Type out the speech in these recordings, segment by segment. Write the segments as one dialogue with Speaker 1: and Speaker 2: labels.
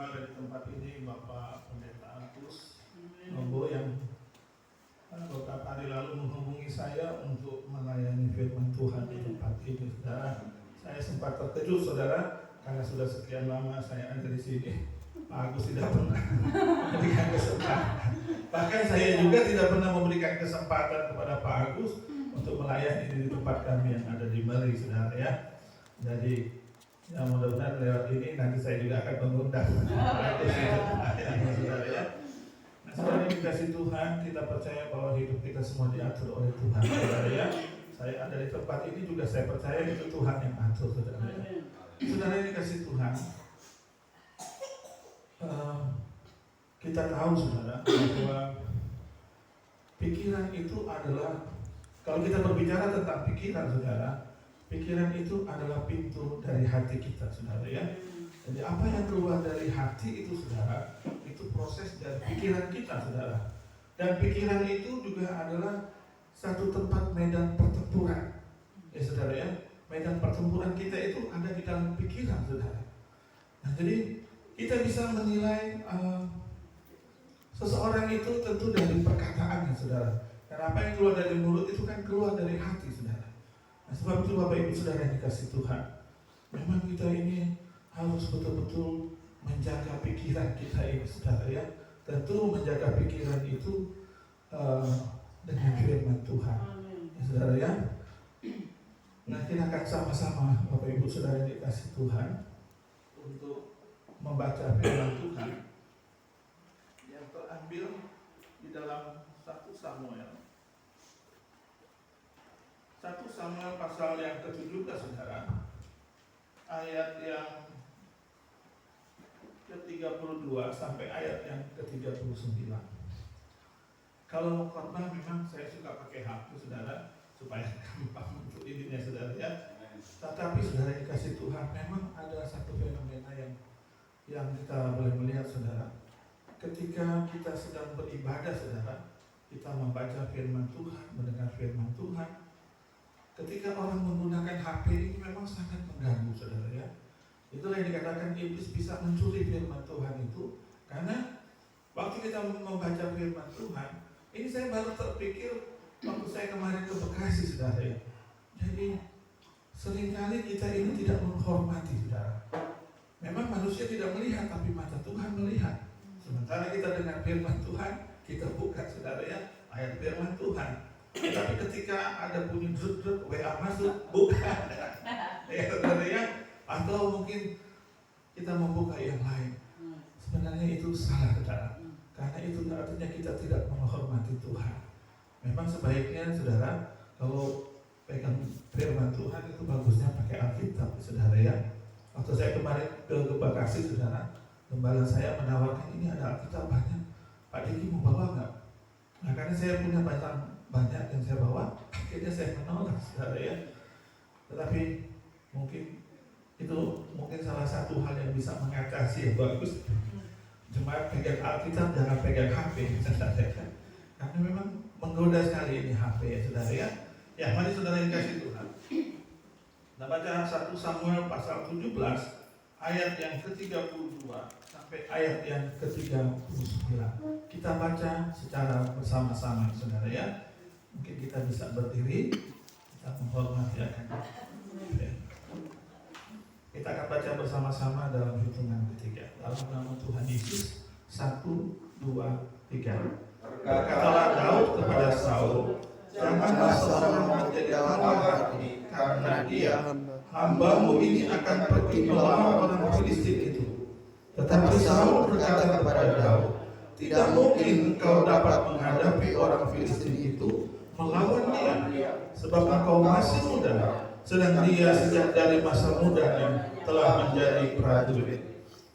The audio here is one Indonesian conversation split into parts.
Speaker 1: berada di tempat ini Bapak Pendeta Agus Nobo yang beberapa hari lalu menghubungi saya untuk melayani firman Tuhan di tempat ini, saudara. Saya sempat terkejut, saudara, karena sudah sekian lama saya ada di sini. Pak Agus tidak pernah memberikan kesempatan. Bahkan saya juga tidak pernah memberikan kesempatan kepada Pak Agus untuk melayani di tempat kami yang ada di Meri, saudara ya. Jadi ya mudah-mudahan lewat ini nanti saya juga akan mengundang saudara ya. Nah, saudara dikasih Tuhan, kita percaya bahwa hidup kita semua diatur oleh Tuhan, saudara ya. Saya ada di tempat ini juga saya percaya itu Tuhan yang atur, saudara ya. Saudara dikasih Tuhan, kita tahu saudara bahwa pikiran itu adalah, kalau kita berbicara tentang pikiran saudara, pikiran itu adalah pintu dari hati kita, saudara ya. Jadi apa yang keluar dari hati itu, saudara, itu proses dari pikiran kita, saudara. Dan pikiran itu juga adalah satu tempat medan pertempuran, ya saudara ya. Medan pertempuran kita itu ada di dalam pikiran, saudara. Nah, jadi kita bisa menilai seseorang itu tentu dari perkataannya, saudara. Dan apa yang keluar dari mulut itu kan keluar dari hati, saudara. Nah, sebab itu Bapak Ibu Saudara yang dikasih Tuhan, memang kita ini harus betul-betul menjaga pikiran kita ini, saudara ya. Tentu menjaga pikiran itu dengan firman Tuhan, ya, saudara ya. Nah, kita akan sama-sama Bapak Ibu Saudara yang dikasih Tuhan untuk membaca firman Tuhan yang terambil di dalam 1 Samuel. 1 Samuel pasal yang ke-17, saudara, ayat yang ke-32 sampai ayat yang ke-39. Kalau mau khotbah memang saya suka pakai HP, saudara, supaya gampang untuk ininya, saudara ya. Tetapi saudara dikasih Tuhan, memang ada satu fenomena yang kita boleh melihat, saudara. Ketika kita sedang beribadah, saudara, kita membaca firman Tuhan, mendengar firman Tuhan. Ketika orang menggunakan HP ini memang sangat mengganggu, saudara ya. Itulah yang dikatakan iblis bisa mencuri firman Tuhan itu, karena waktu kita membaca firman Tuhan, ini saya baru terpikir waktu saya kemarin ke Bekasi, saudara ya. Jadi seringkali kita ini tidak menghormati, saudara. Memang manusia tidak melihat, tapi mata Tuhan melihat. Sementara kita dengar firman Tuhan, kita buka, saudara ya, ayat firman Tuhan. Tapi ketika ada bunyi zut-zut, WA masuk, buka, ya saudara ya. Atau mungkin kita membuka yang lain. Sebenarnya itu salah, saudara. Karena itu artinya kita tidak menghormati Tuhan. Memang sebaiknya, saudara, kalau pegang firman Tuhan itu bagusnya pakai Alkitab, saudara ya. Waktu saya kemarin ke Bekasi, saudara, gembala saya menawarkan, ini ada Alkitab banyak, Pak Diki mau bawa nggak? Nah, karena saya punya banyak yang saya bawa, akhirnya saya menolak, saudara ya. Tetapi mungkin itu salah satu hal yang bisa mengatasi yang bagus. Jemaat pegang Alkitab, jangan pegang HP, saudara ya. Karena memang menggoda sekali ini HP ya, saudara ya. Ya, mari saudara yang kasih Tuhan. Kita baca 1 Samuel pasal 17 ayat yang ke-32 sampai ayat yang ke-39. Kita baca secara bersama-sama, saudara ya. Mungkin kita bisa berdiri, kita menghormati akan. Kita akan baca bersama-sama dalam hitungan ketiga. Dalam nama Tuhan Yesus, 1, 2, 3. Berkatalah Daud kepada Saul, janganlah seorang menjadi dalam hati, karena dia, hambamu ini akan pergi melawan orang Filistin itu. Tetapi Saul berkata kepada Daud, tidak mungkin engkau dapat menghadapi orang Filistin itu melawan dia, sebab engkau masih muda, sedang dia sejak dari masa mudanya telah menjadi prajurit.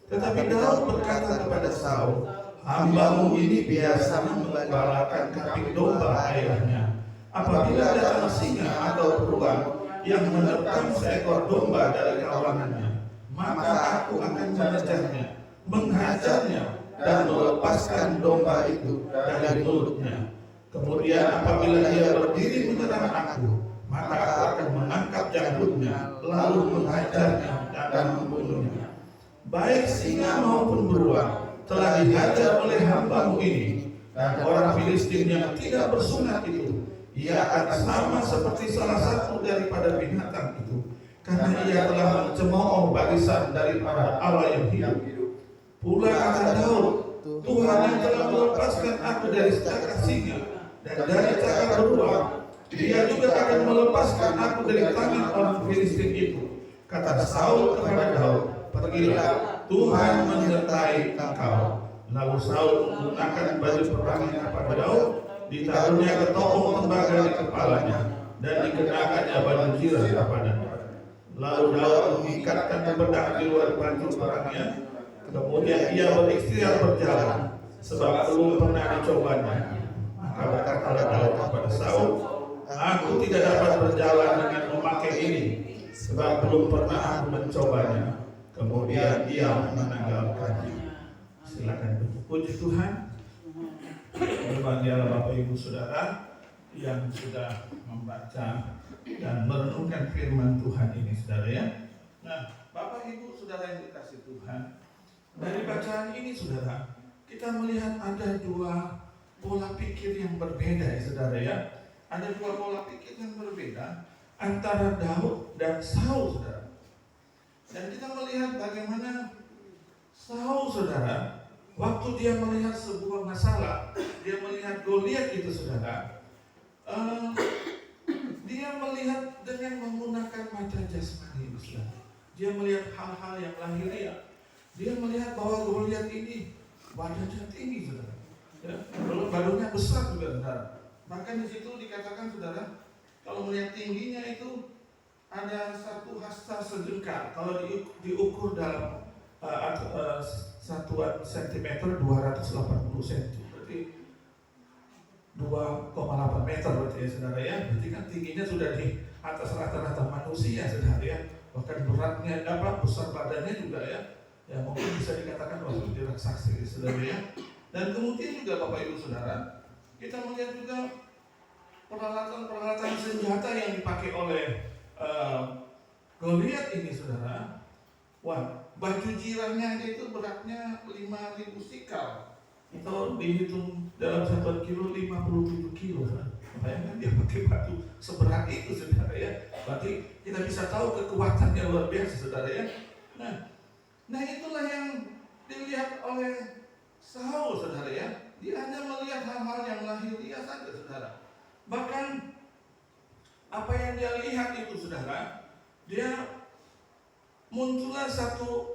Speaker 1: Tetapi Daud berkata kepada Saul, hambamu ini biasa menggembalakan kambing domba ayahnya. Apabila datang singa atau beruang yang menerkam seekor domba dari kawanannya, maka aku akan mengejarnya, menghajarnya, dan melepaskan domba itu dari mulutnya. Kemudian apabila dia berdiri menyerang aku, maka aku akan mengangkat janggutnya, lalu menghajarnya dan membunuhnya. baik singa maupun beruang, telah dihajar oleh hamba-Mu ini, dan orang Filistin yang tidak bersunat itu, ia akan sama seperti salah satu daripada binatang itu, karena ia telah mencemooh barisan daripada Allah yang hidup. Pula kata Daud, Tuhan yang telah melepaskan aku dari cakar singa dan dari cakar beruang, Dia juga akan melepaskan aku dari tangan orang Filistin itu. Kata Saul kepada Daud, pergilah, Tuhan menyertai engkau. Lalu Saul menggunakan baju perangnya kepada Daud, ditaruhnya ketopong tembaga di kepalanya, dan dikenakannya baju zirah kepadanya. Lalu Daud mengikatkan pedang di luar baju perangnya. Kemudian ia berikhtiar berjalan, sebab belum pernah dicobanya. Maka berkatalah Daud kepada Saul, aku tidak dapat berjalan dengan memakai ini, sebab belum pernah aku mencobanya. Kemudian ia menanggalkannya. Silakan puji Tuhan. Berbahagialah Bapak Ibu Saudara yang sudah membaca dan merenungkan firman Tuhan ini, saudara ya. Nah, Bapak Ibu Saudara yang dikasih Tuhan, dari bacaan ini saudara, kita melihat ada dua pola pikir yang berbeda ya saudara ya. Ada dua pola pikir yang berbeda antara Daud dan Saul saudara. Dan kita melihat bagaimana Saul saudara, waktu dia melihat sebuah masalah, dia melihat Goliat itu saudara, dia melihat dengan menggunakan mata jasmani saudara. Dia melihat hal-hal yang lahiriah. Dia melihat bahwa Goliat ini badannya tinggi saudara, ya, badannya besar juga saudara. Bahkan di situ dikatakan saudara, kalau melihat tingginya itu ada satu hasta sejengkal. Kalau diukur dalam satuan sentimeter 280 cm, berarti 2,8 meter berarti ya saudara ya. Berarti kan tingginya sudah di atas rata-rata manusia saudara ya. Bahkan beratnya besar badannya juga ya. Ya mungkin bisa dikatakan waktu itu raksasa saudara ya. Dan kemudian juga Bapak Ibu Saudara, kita melihat juga peralatan senjata yang dipakai oleh Goliat ini saudara. Wah, baju jirahnya itu beratnya 5.000 sikal. Itu dihitung dalam satuan kilo 57 kilo. Bayangkan dia pakai batu seberat itu saudara ya. Berarti kita bisa tahu kekuatannya luar biasa saudara ya. Nah itulah yang dilihat oleh Saul saudara ya. Dia hanya melihat hal-hal yang lahiriah saja saudara. Bahkan apa yang dia lihat itu saudara, dia muncullah satu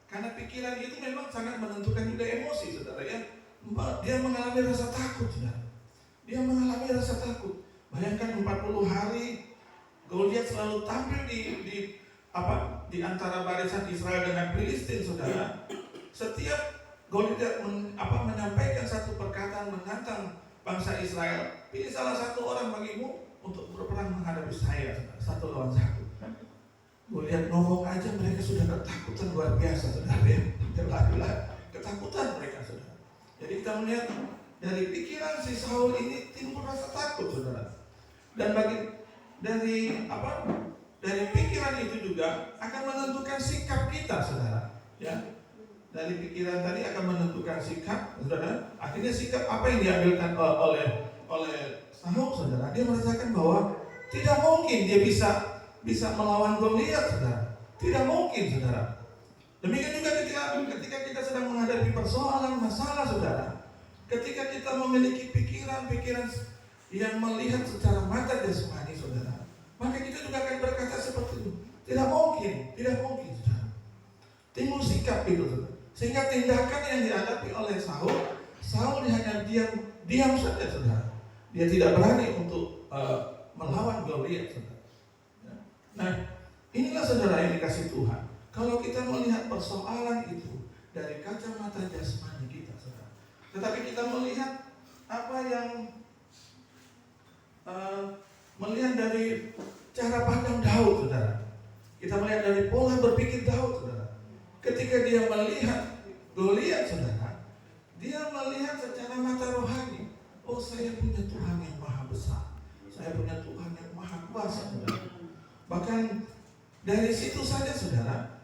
Speaker 1: karena pikiran itu memang sangat menentukan juga emosi saudara ya. Dia mengalami rasa takut saudara. Dia mengalami rasa takut. Bayangkan 40 hari Goliat selalu tampil di antara barisan Israel dengan Filistin saudara. Setiap Goliat menyampaikan satu perkataan menantang bangsa Israel, pilih salah satu orang bagimu untuk berperang menghadapi saya, satu lawan satu. Goliat ngomong aja mereka sudah ketakutan luar biasa saudara ya. Ketakutan mereka saudara. Jadi kita melihat dari pikiran si Saul ini timbul rasa takut saudara. Dan dari pikiran itu juga akan menentukan sikap kita saudara ya. Dari pikiran tadi akan menentukan sikap saudara. Akhirnya sikap apa yang diambilkan oleh Saul saudara. Dia merasakan bahwa tidak mungkin dia bisa melawan Goliat saudara. Tidak mungkin saudara. Demikian juga ketika kita sedang menghadapi persoalan masalah saudara. Ketika kita memiliki pikiran yang melihat secara mata jasmani saudara, maka kita juga akan berkata seperti itu. Tidak mungkin saudara. Timbul sikap itu saudara. Sehingga tindakan yang dihadapi oleh Saul hanya diam saja saudara. Dia tidak berani untuk melawan Goliat saudara. Nah, inilah saudara yang dikasih Tuhan. Kalau kita melihat persoalan itu dari kacamata jasmani kita saudara. Tetapi kita melihat apa yang melihat dari cara pandang Daud saudara. Kita melihat dari pola berpikir Daud saudara. Ketika dia melihat Goliat saudara, dia melihat secara mata rohani. Oh, saya punya Tuhan yang maha besar. Saya punya Tuhan yang maha kuasa saudara. Bahkan dari situ saja saudara,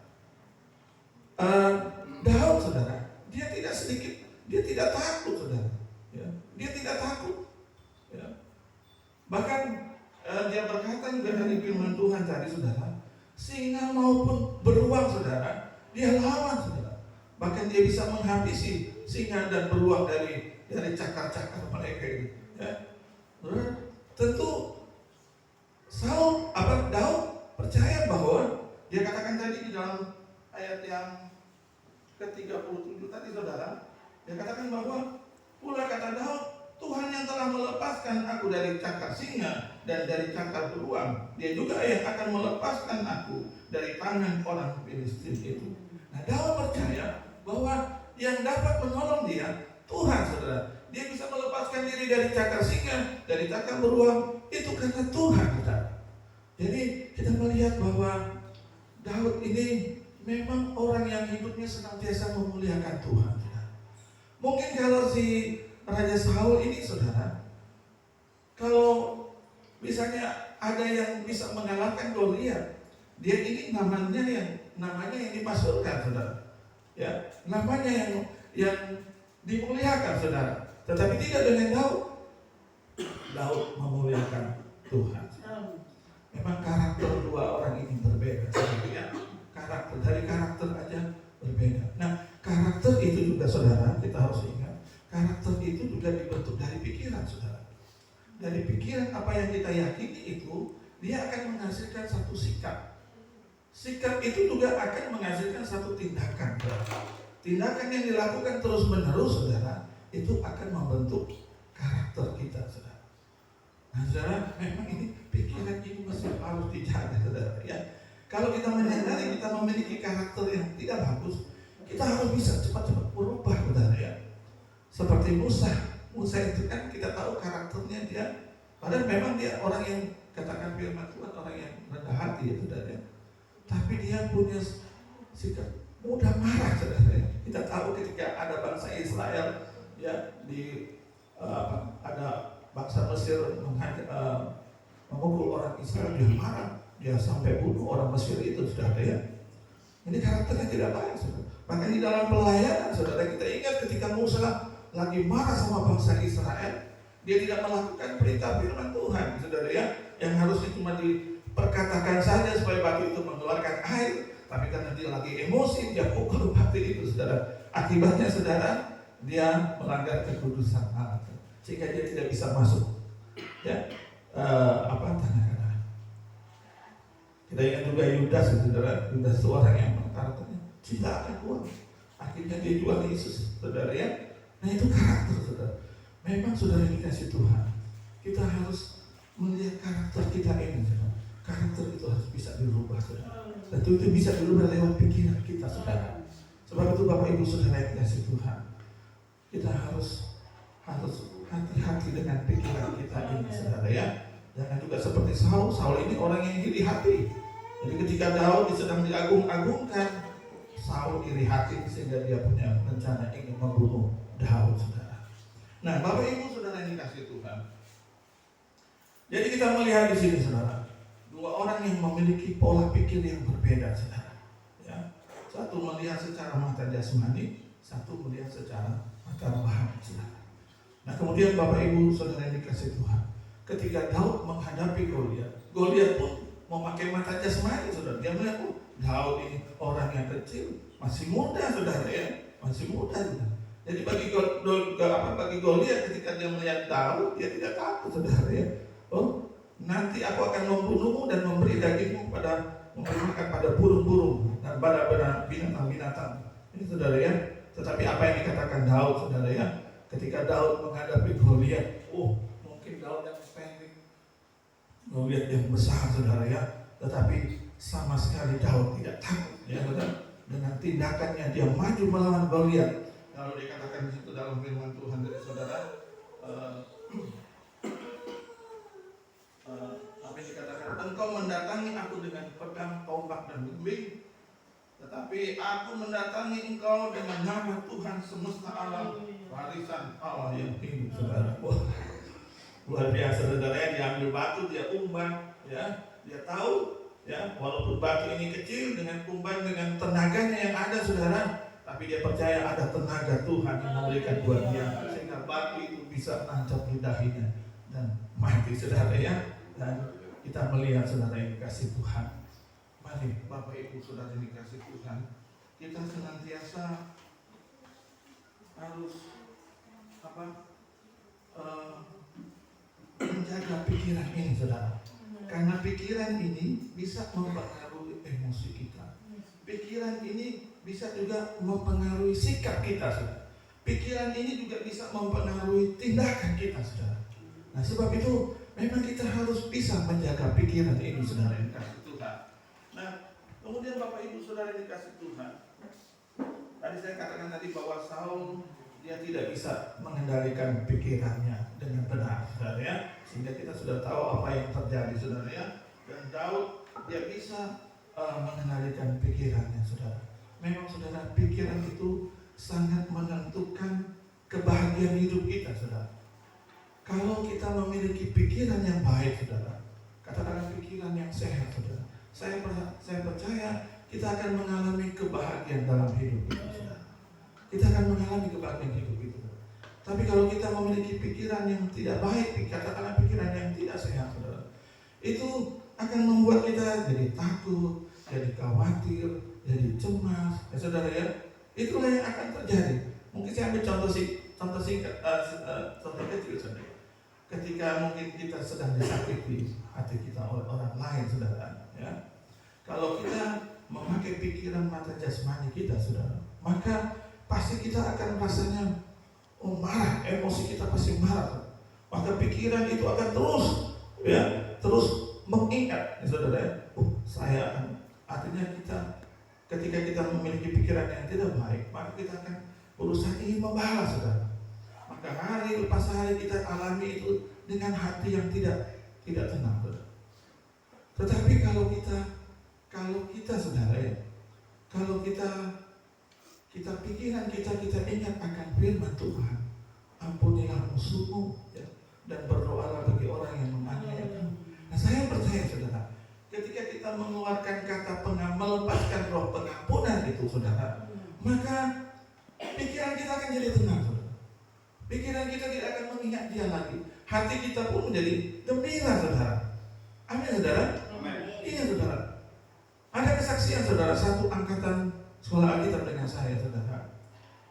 Speaker 1: Daud, saudara, dia tidak sedikit, dia tidak takut, saudara. Ya, dia tidak takut. Ya. Bahkan dia berkata juga dari firman Tuhan tadi, saudara, singa maupun beruang, saudara, dia lawan, saudara. Bahkan dia bisa menghabisi singa dan beruang dari cakar-cakar mereka ini. Ya. Tentu Daud percaya bahwa dia katakan tadi di dalam ayat yang ke-37 tadi, saudara, dia katakan bahwa pula kata Daud, Tuhan yang telah melepaskan aku dari cakar singa dan dari cakar beruang, dia juga yang akan melepaskan aku dari tangan orang Filistin itu. Nah, Daud percaya bahwa yang dapat menolong dia Tuhan, saudara. Dia bisa melepaskan diri dari cakar singa, dari cakar beruang, itu karena Tuhan, saudara. Jadi kita melihat bahwa Daud ini memang orang yang hidupnya senantiasa memuliakan Tuhan, saudara. Mungkin kalau si Raja Saul ini, saudara, kalau misalnya ada yang bisa mengalahkan Goliat, dia ini namanya yang dimasukkan, saudara. Ya, namanya yang dimuliakan, saudara. Tetapi tidak dengan Daud. Daud memuliakan Tuhan. Memang karakter dua orang ini berbeda. Sebenarnya dari karakter aja berbeda. Nah, karakter itu juga, saudara, kita harus ingat, karakter itu juga dibentuk dari pikiran, saudara. Dari pikiran apa yang kita yakini itu, dia akan menghasilkan satu sikap. Sikap itu juga akan menghasilkan satu tindakan, saudara. Tindakan yang dilakukan terus-menerus, saudara, itu akan membentuk karakter kita, saudara. Nah, saudara, memang ini pikiran ini masih harus dijaga, saudara. Ya, kalau kita menyadari kita memiliki karakter yang tidak bagus, kita harus bisa cepat-cepat berubah, saudara. Ya, seperti Musa itu kan kita tahu karakternya dia, padahal memang dia orang yang katakan firman Tuhan, orang yang rendah hati, ya, saudara. Tapi dia punya sikap mudah marah, saudara. Kita tahu ketika ada bangsa Israel, ya, ada bangsa Mesir memukul orang Israel, dia marah, dia sampai bunuh orang Mesir itu, saudara. Ya, ini karakternya tidak baik, saudara. Bahkan di dalam pelayanan, saudara, kita ingat ketika Musa lagi marah sama bangsa Israel, dia tidak melakukan perintah firman Tuhan, saudara, ya, yang harusnya cuma diperkatakan saja supaya batu itu mengeluarkan air. Tapi karena dia lagi emosi, dia pukul batu itu, saudara. Akibatnya, saudara, dia melanggar kekudusan Allah, sehingga dia tidak bisa masuk. Ya, tanah Kanaan. Kita ingat juga Yudas, saudara. Yudas itu orang yang karakternya cinta akan uang. Akhirnya dia jual Yesus, saudara, ya. Nah, itu karakter, saudara. Memang saudara dikasih Tuhan, kita harus melihat karakter kita ini, saudara. Karakter itu harus bisa dirubah, saudara. Dan itu bisa dirubah lewat pikiran kita, saudara. Sebab itu Bapak Ibu saudara yang dikasih Tuhan, kita harus hati-hati dengan pikiran kita ini, saudara, ya. Jangan juga seperti Saul. Saul ini orang yang iri hati. Jadi ketika Daud sedang diagung-agungkan, Saul iri hati sehingga dia punya rencana ingin membunuh Daud, saudara. Nah, Bapak Ibu saudara yang dikasih Tuhan, jadi kita melihat di sini, saudara, dua orang yang memiliki pola pikir yang berbeda, saudara. Ya, satu melihat secara mata jasmani, satu melihat secara mata rohani, saudara. Nah, kemudian Bapak Ibu saudara yang dikasih Tuhan, ketika Daud menghadapi Goliat pun memakai mata jasmani, saudara. Dia melihat, Daud ini orang yang kecil, masih muda, saudara, ya, masih muda, saudara. Jadi bagi Goliat ketika dia melihat Daud, dia tidak takut, saudara, ya. Nanti aku akan membunuhmu dan memberi dagingmu memberi makan pada burung-burung dan pada binatang-binatang. Ini, saudara, ya. Tetapi apa yang dikatakan Daud, saudara, ya, ketika Daud menghadapi Goliat, mungkin Daud yang pendek, Goliat yang besar, saudara, ya. Tetapi sama sekali Daud tidak takut, ya, saudara. Dengan tindakannya dia maju melawan Goliat. Lalu dikatakan di situ dalam firman Tuhan dari saudara, apa yang dikatakan? Engkau mendatangi aku dengan pedang, tombak dan gembing, tetapi aku mendatangi engkau dengan nama Tuhan semesta alam, warisan Allah yang hidup, saudara. Luar biasa, saudara, ya. Dia ambil batu, dia umbar, ya. Dia tahu Ya, walaupun batu ini kecil dengan kumban dengan tenaganya yang ada saudara, tapi dia percaya ada tenaga Tuhan yang memberikan buat dia, sehingga batu itu bisa menancap lidahinya dan mati saudara ya. Dan kita melihat saudara yang dikasih Tuhan. Mari Bapak Ibu saudara yang dikasih Tuhan, kita senantiasa harus menjaga pikiran ini saudara. Karena pikiran ini bisa mempengaruhi emosi kita. Pikiran ini bisa juga mempengaruhi sikap kita, saudara. Pikiran ini juga bisa mempengaruhi tindakan kita, saudara. Nah, sebab itu memang kita harus bisa menjaga pikiran ini, saudara yang dikasih Tuhan. Nah, kemudian Bapak Ibu saudara yang dikasih Tuhan, tadi saya katakan tadi bahwa Saul dia tidak bisa mengendalikan pikirannya dengan benar, saudara ya. Sehingga kita sudah tahu apa yang terjadi, saudara ya. Dan Daud dia bisa mengendalikan pikirannya, saudara. Memang saudara, pikiran itu sangat menentukan kebahagiaan hidup kita, saudara. Kalau kita memiliki pikiran yang baik, saudara, katakanlah pikiran yang sehat, saudara, saya percaya kita akan mengalami kebahagiaan dalam hidup kita, saudara. Kita akan mengalami kebahagiaan hidup kita. Tapi kalau kita memiliki pikiran yang tidak baik, katakanlah pikiran yang tidak sehat, saudara, itu akan membuat kita jadi takut, jadi khawatir, jadi cemas, ya saudara ya. Itulah yang akan terjadi. Mungkin saya ambil contoh singkat, contoh kecil saja. Ketika mungkin kita sedang disakiti hati kita oleh orang lain, saudara, ya. Kalau kita memakai pikiran mata jasmani kita, saudara, maka pasti kita akan rasanya marah, emosi kita pasti marah. Maka pikiran itu akan terus mengingat, ya saudara ya. Saya akan, artinya ketika kita memiliki pikiran yang tidak baik, maka kita akan berusaha ingin membalas, saudara. Maka hari lepas hari kita alami itu dengan hati yang tidak tenang, saudara. Tetapi kalau kita saudara ya, kalau kita pikiran kita ingat akan firman Tuhan, ampunilah musuhmu ya, dan berdoalah bagi orang yang menganiaya kamu. Nah, saya percaya saudara, ketika kita mengeluarkan kata melepaskan roh pengampunan itu, saudara, maka pikiran kita akan jadi tenang, saudara. Pikiran kita tidak akan mengingat dia lagi. Hati kita pun menjadi gembira, saudara. Amin, saudara. Amin. Iya, saudara. Ada kesaksian, saudara, satu angkatan sekolah Alkitab dengan saya, saudara.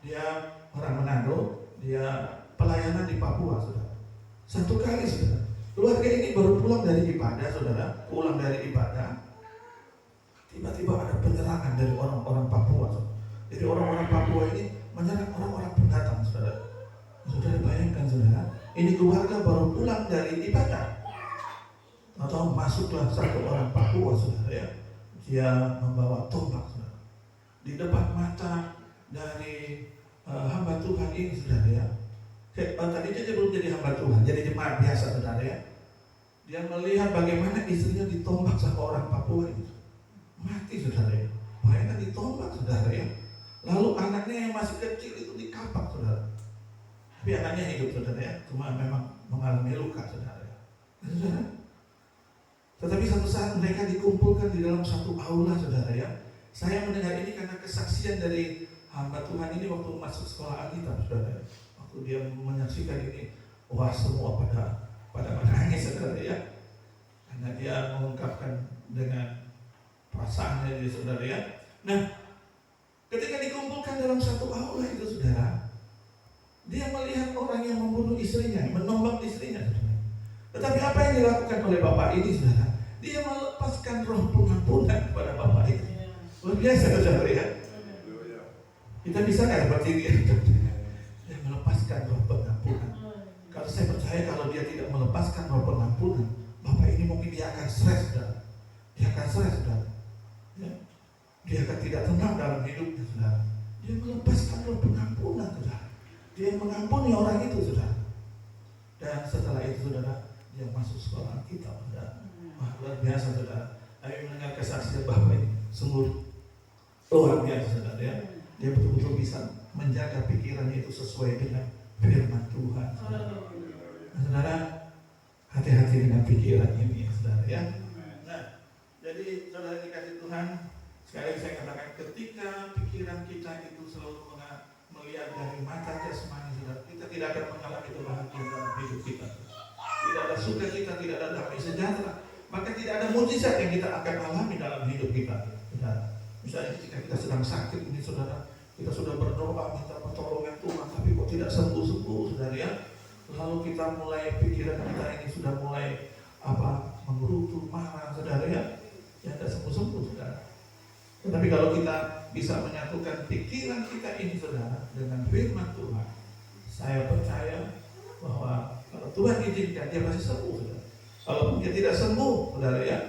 Speaker 1: Dia orang Manado, dia pelayanan di Papua, saudara. Satu kali, saudara, keluarga ini baru pulang dari ibadah, saudara. Pulang dari ibadah, tiba-tiba ada penyerangan dari orang-orang Papua, saudara. Jadi orang-orang Papua ini menyerang orang-orang pendatang, saudara. Saudara bayangkan, saudara, ini keluarga baru pulang dari ibadah, atau masuklah satu orang Papua, saudara ya. Dia membawa tombak, saudara, di depan mata dari hamba Tuhan ini, saudara ya. Tadi dia belum jadi hamba Tuhan, jadi jemaat biasa, saudara ya. Dia melihat bagaimana istrinya ditombak sama orang Papua itu, mati, saudara ya. Bayangkan ditombak, saudara ya. Lalu anaknya yang masih kecil itu dikapak, saudara. Tapi anaknya hidup, saudara ya, cuma memang mengalami luka, saudara ya. Saudara, tetapi satu saat mereka dikumpulkan di dalam satu aula, saudara ya. Saya mendengar ini karena kesaksian dari hamba Tuhan ini waktu masuk sekolah Alkitab, saudara. Waktu dia menyaksikan ini, wah, semua pada menangis, saudara ya. Karena dia mengungkapkan dengan perasaannya, saudara ya. Nah, ketika dikumpulkan dalam satu aula itu, saudara, dia melihat orang yang membunuh istrinya, menombak istrinya, saudara. Tetapi apa yang dilakukan oleh bapak ini, saudara? Dia melepaskan roh pengampunan kepada bapak itu. Luar biasa, saudara ya. Kita bisa nggak seperti ini? Dia melepaskan roh pengampunan. Kalau saya percaya kalau dia tidak melepaskan roh pengampunan, bapak ini mungkin dia akan stres, saudara. Dia akan stres, saudara. Ya. Dia akan tidak tenang dalam hidupnya, saudara. Dia melepaskan roh pengampunan, saudara. Dia mengampuni orang itu, saudara. Dan setelah itu, saudara, dia masuk sekolah kita, saudara. Wah, luar biasa, saudara. Kami mendengar kesaksian bapak ini sungguh luar biasa, saudara ya. Dia betul-betul bisa menjaga pikirannya itu sesuai dengan firman Tuhan, saudara. Nah, saudara, hati-hati dengan pikiran ini, saudara ya. Nah, jadi saudara dikasih Tuhan, sekali lagi saya katakan, ketika pikiran kita itu selalu melihat dari mata jasmani, saudara, kita tidak akan mengalami kebahagiaan dalam hidup kita. Tidak ada sukacita, tidak ada damai sejahtera, maka tidak ada mujizat yang kita akan alami dalam hidup kita. Saudara, misalnya ketika kita sedang sakit ini, saudara, kita sudah berdoa minta pertolongan Tuhan, tapi kok tidak sembuh-sembuh, saudara ya. Lalu kita mulai, pikiran kita ini sudah mulai menggerutu, marah, saudara ya, tidak sembuh-sembuh, saudara. Tetapi kalau kita bisa menyatukan pikiran kita ini, saudara, dengan firman Tuhan, saya percaya bahwa kalau Tuhan izinkan, dia pasti sembuh, saudara. Kalau dia tidak sembuh, saudara ya,